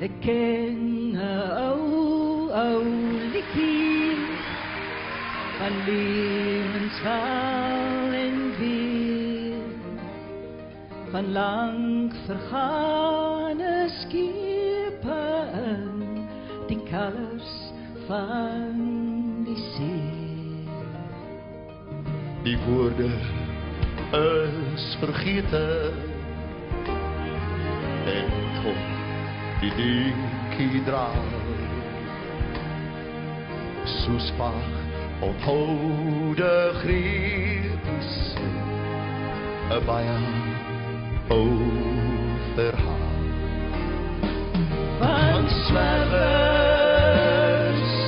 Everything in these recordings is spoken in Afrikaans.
Ek ken 'n ou liedjie van lewensval en weer, van lang vergane skepe in die kalers van die see. Die woorde is vergete en tot die dinkie draai. Soos vaag onthoude greepes, 'n baie ou verhaal van swerwers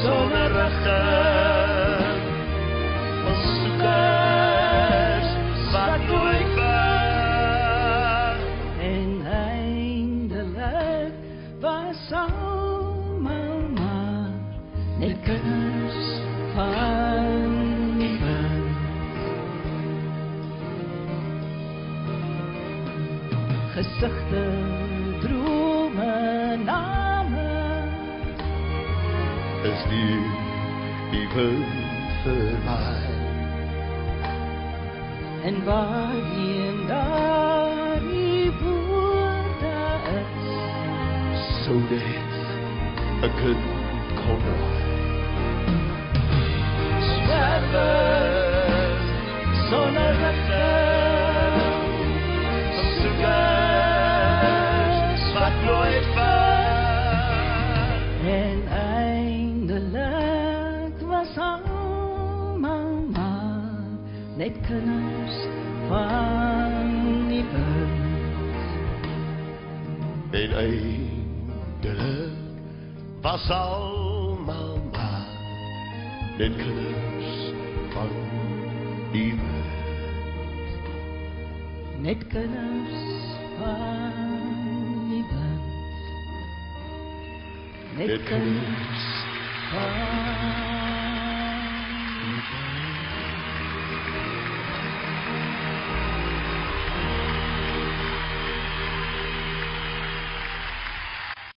sonder rigting, van soekers wat nooit vind. En eindelik was almal maar net kinders van die wind. Gesigte, drome, name is die wind verby. en waarheen daar die woorde is, So dit 'n kind kon raai. Swerwers sonder rigting, Van soekers wat nooit vind. en eindelik was almal maar net kinders van die wind. En eindelik was almal maar net kinders van die wind. Net kinders van die wind. Net kinders van